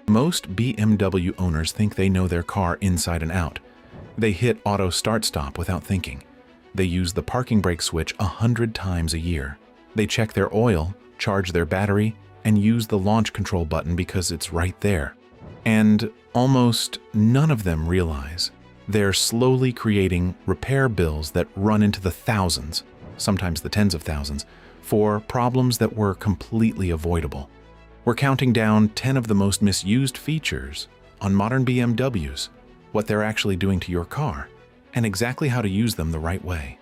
Most BMW owners think they know their car inside and out. They hit auto start-stop without thinking. They use the parking brake switch 100 times a year. They check their oil, charge their battery, and use the launch control button because it's right there. And almost none of them realize they're slowly creating repair bills that run into the thousands, sometimes the tens of thousands, for problems that were completely avoidable. We're counting down 10 of the most misused features on modern BMWs, what they're actually doing to your car, and exactly how to use them the right way.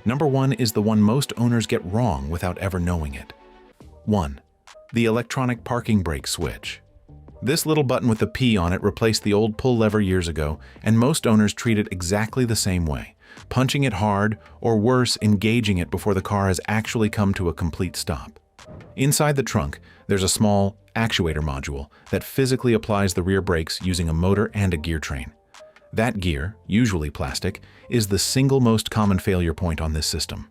Number 1 is the one most owners get wrong without ever knowing it. 1. The electronic parking brake switch. This little button with a P on it replaced the old pull lever years ago, and most owners treat it exactly the same way, punching it hard, or worse, engaging it before the car has actually come to a complete stop. Inside the trunk, there's a small actuator module that physically applies the rear brakes using a motor and a gear train. That gear, usually plastic, is the single most common failure point on this system.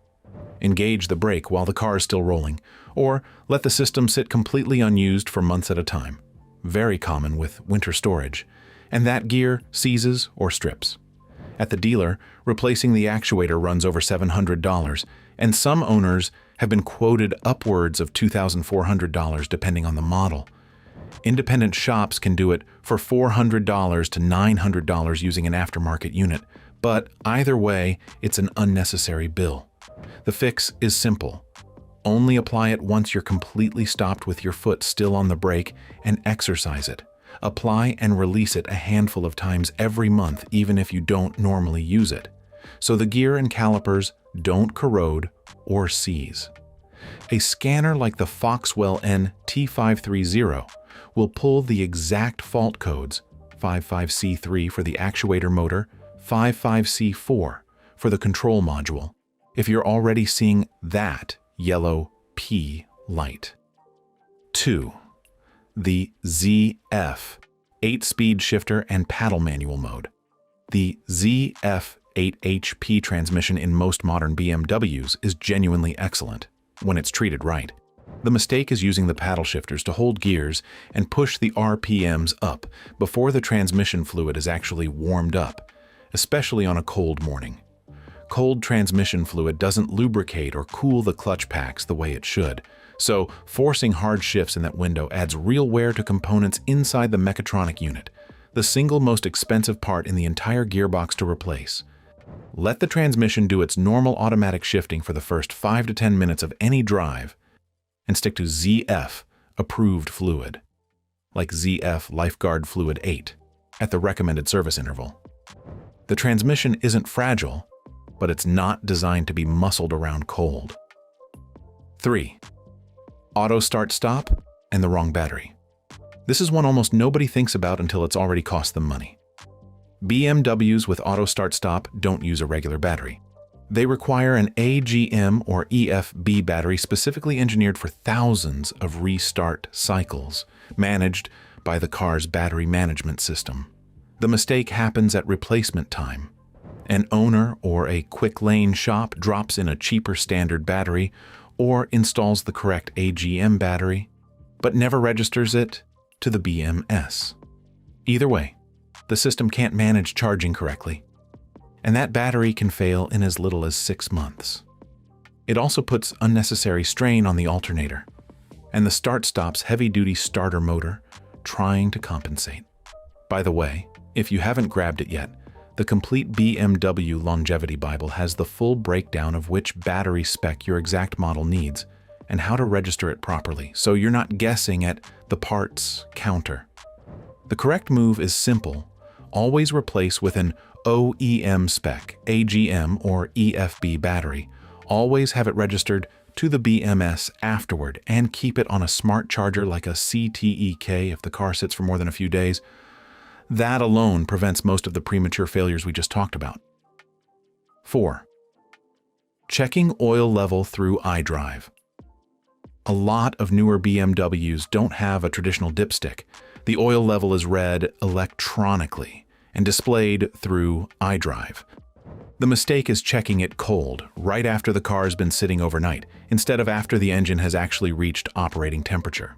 Engage the brake while the car is still rolling, or let the system sit completely unused for months at a time. Very common with winter storage, and that gear seizes or strips. At the dealer, replacing the actuator runs over $700, and some owners have been quoted upwards of $2,400 depending on the model. Independent shops can do it for $400 to $900 using an aftermarket unit, but either way, it's an unnecessary bill. The fix is simple. Only apply it once you're completely stopped with your foot still on the brake and exercise it. Apply and release it a handful of times every month, even if you don't normally use it, so the gear and calipers don't corrode or seize. A scanner like the Foxwell N-T530 will pull the exact fault codes, 55C3 for the actuator motor, 55C4 for the control module, if you're already seeing that yellow P light. 2. The ZF 8-speed shifter and paddle manual mode. The ZF 8HP transmission in most modern BMWs is genuinely excellent when it's treated right. The mistake is using the paddle shifters to hold gears and push the RPMs up before the transmission fluid is actually warmed up, especially on a cold morning. Cold transmission fluid doesn't lubricate or cool the clutch packs the way it should, so forcing hard shifts in that window adds real wear to components inside the mechatronic unit, the single most expensive part in the entire gearbox to replace. Let the transmission do its normal automatic shifting for the first 5 to 10 minutes of any drive, and stick to ZF approved fluid, like ZF Lifeguard Fluid 8, at the recommended service interval. The transmission isn't fragile, but it's not designed to be muscled around cold. 3. Auto start-stop and the wrong battery. This is one almost nobody thinks about until it's already cost them money. BMWs with auto start-stop don't use a regular battery. They require an AGM or EFB battery specifically engineered for thousands of restart cycles, managed by the car's battery management system. The mistake happens at replacement time. An owner or a quick lane shop drops in a cheaper standard battery or installs the correct AGM battery, but never registers it to the BMS. Either way, the system can't manage charging correctly, and that battery can fail in as little as 6 months. It also puts unnecessary strain on the alternator and the start-stop's heavy-duty starter motor, trying to compensate. By the way, if you haven't grabbed it yet, the complete BMW Longevity Bible has the full breakdown of which battery spec your exact model needs and how to register it properly, so you're not guessing at the parts counter. The correct move is simple. Always replace with an OEM spec, AGM or EFB battery. Always have it registered to the BMS afterward, and keep it on a smart charger like a CTEK if the car sits for more than a few days. That alone prevents most of the premature failures we just talked about. 4. Checking oil level through iDrive. A lot of newer BMWs don't have a traditional dipstick. The oil level is read electronically and displayed through iDrive. The mistake is checking it cold, right after the car has been sitting overnight, instead of after the engine has actually reached operating temperature.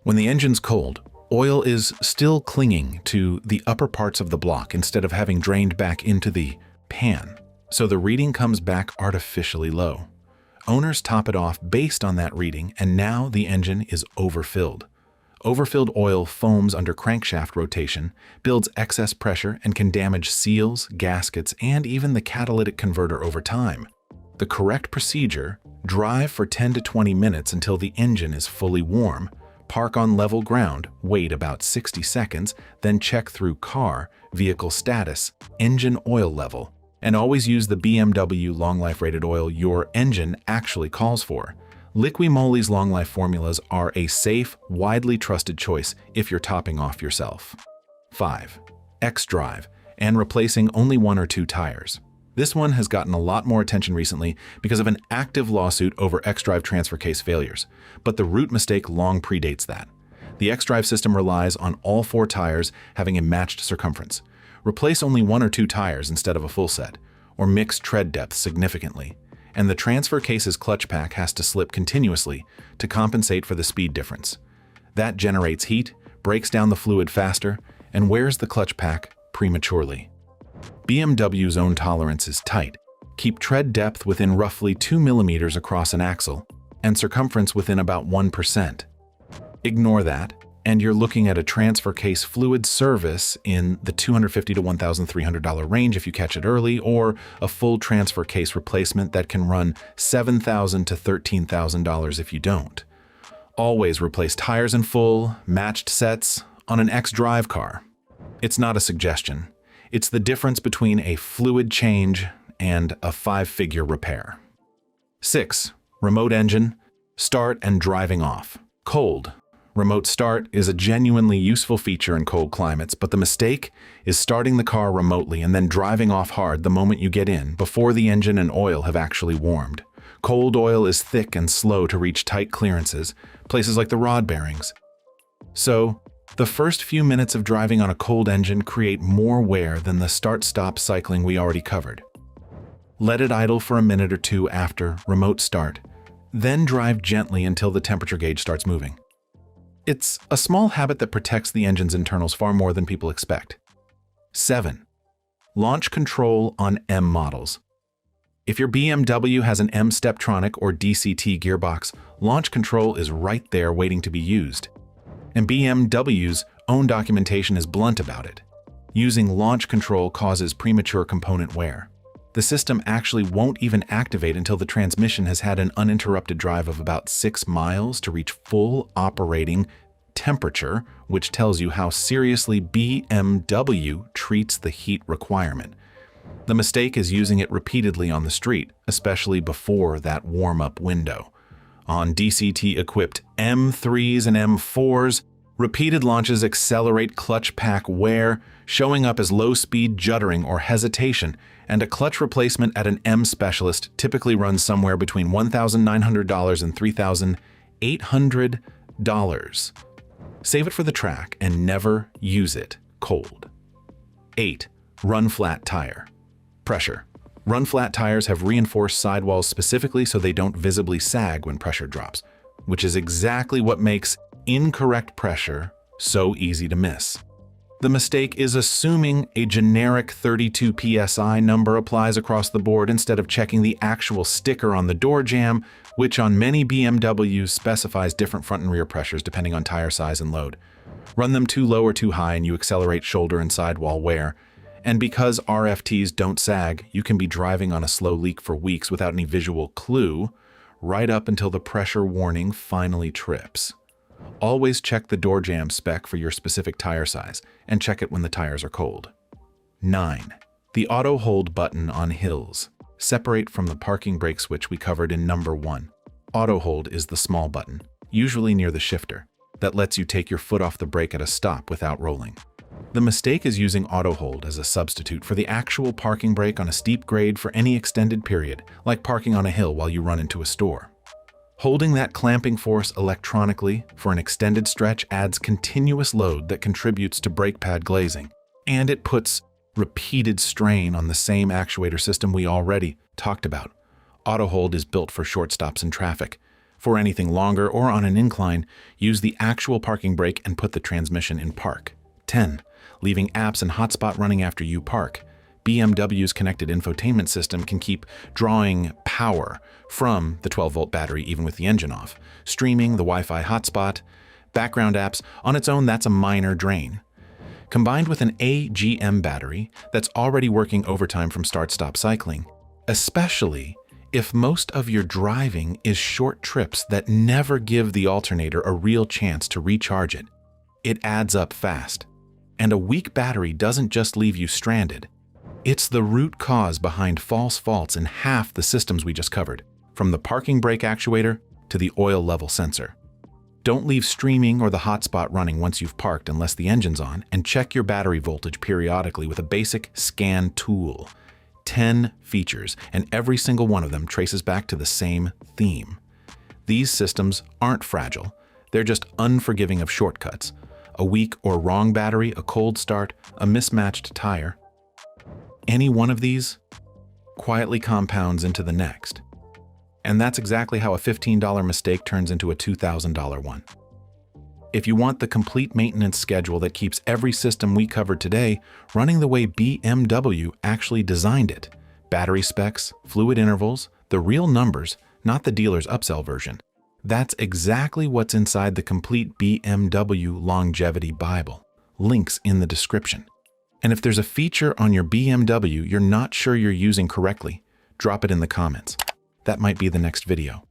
When the engine's cold, Oil is still clinging to the upper parts of the block instead of having drained back into the pan, so the reading comes back artificially low. Owners top it off based on that reading, and now the engine is overfilled. Overfilled oil foams under crankshaft rotation, builds excess pressure, and can damage seals, gaskets, and even the catalytic converter over time. The correct procedure: drive for 10 to 20 minutes until the engine is fully warm, park on level ground, wait about 60 seconds, then check through car, vehicle status, engine oil level, and always use the BMW Long Life rated oil your engine actually calls for. Liqui Moly's Long Life formulas are a safe, widely trusted choice if you're topping off yourself. 5. XDrive, and replacing only 1 or 2 tires. This one has gotten a lot more attention recently because of an active lawsuit over XDrive transfer case failures, but the root mistake long predates that. The XDrive system relies on all 4 tires having a matched circumference. Replace only 1 or 2 tires instead of a full set, or mix tread depth significantly, and the transfer case's clutch pack has to slip continuously to compensate for the speed difference. That generates heat, breaks down the fluid faster, and wears the clutch pack prematurely. BMW's own tolerance is tight. Keep tread depth within roughly 2 millimeters across an axle, and circumference within about 1%. Ignore that, and you're looking at a transfer case fluid service in the $250 to $1,300 range if you catch it early, or a full transfer case replacement that can run $7,000 to $13,000 if you don't. Always replace tires in full, matched sets on an XDrive car. It's not a suggestion. It's the difference between a fluid change and a 5-figure repair. 6. Remote engine, start and driving off. Cold. Remote start is a genuinely useful feature in cold climates, but the mistake is starting the car remotely and then driving off hard the moment you get in, before the engine and oil have actually warmed. Cold oil is thick and slow to reach tight clearances, places like the rod bearings. So, the first few minutes of driving on a cold engine create more wear than the start-stop cycling we already covered. Let it idle for a minute or 2 after remote start, then drive gently until the temperature gauge starts moving. It's a small habit that protects the engine's internals far more than people expect. 7. Launch control on M models. If your BMW has an M Steptronic or DCT gearbox, launch control is right there waiting to be used. And BMW's own documentation is blunt about it. Using launch control causes premature component wear. The system actually won't even activate until the transmission has had an uninterrupted drive of about 6 miles to reach full operating temperature, which tells you how seriously BMW treats the heat requirement. The mistake is using it repeatedly on the street, especially before that warm-up window. On DCT-equipped M3s and M4s, repeated launches accelerate clutch pack wear, showing up as low-speed juddering or hesitation, and a clutch replacement at an M specialist typically runs somewhere between $1,900 and $3,800. Save it for the track and never use it cold. 8. Run flat tire. Pressure. Run flat tires have reinforced sidewalls specifically so they don't visibly sag when pressure drops, which is exactly what makes incorrect pressure so easy to miss. The mistake is assuming a generic 32 psi number applies across the board instead of checking the actual sticker on the door jamb, which on many BMWs specifies different front and rear pressures depending on tire size and load. Run them too low or too high and you accelerate shoulder and sidewall wear. And because RFTs don't sag, you can be driving on a slow leak for weeks without any visual clue, right up until the pressure warning finally trips. Always check the door jamb spec for your specific tire size, and check it when the tires are cold. 9. The auto hold button on hills. Separate from the parking brake switch we covered in number 1. Auto hold is the small button, usually near the shifter, that lets you take your foot off the brake at a stop without rolling. The mistake is using auto hold as a substitute for the actual parking brake on a steep grade for any extended period, like parking on a hill while you run into a store. Holding that clamping force electronically for an extended stretch adds continuous load that contributes to brake pad glazing, and it puts repeated strain on the same actuator system we already talked about. Auto hold is built for short stops in traffic, For anything longer or on an incline, use the actual parking brake and put the transmission in park. 10. Leaving apps and hotspot running after you park. BMW's connected infotainment system can keep drawing power from the 12-volt battery even with the engine off. Streaming, the Wi-Fi hotspot, background apps, on its own that's a minor drain. Combined with an AGM battery that's already working overtime from start-stop cycling, especially if most of your driving is short trips that never give the alternator a real chance to recharge it, it adds up fast. And a weak battery doesn't just leave you stranded. It's the root cause behind false faults in half the systems we just covered, from the parking brake actuator to the oil level sensor. Don't leave streaming or the hotspot running once you've parked unless the engine's on, and check your battery voltage periodically with a basic scan tool. 10 features, and every single one of them traces back to the same theme. These systems aren't fragile, they're just unforgiving of shortcuts. A weak or wrong battery, a cold start, a mismatched tire. Any one of these quietly compounds into the next. And that's exactly how a $15 mistake turns into a $2,000 one. If you want the complete maintenance schedule that keeps every system we covered today running the way BMW actually designed it, battery specs, fluid intervals, the real numbers, not the dealer's upsell version, that's exactly what's inside the complete BMW Longevity Bible. Links in the description. And if there's a feature on your BMW you're not sure you're using correctly, drop it in the comments. That might be the next video.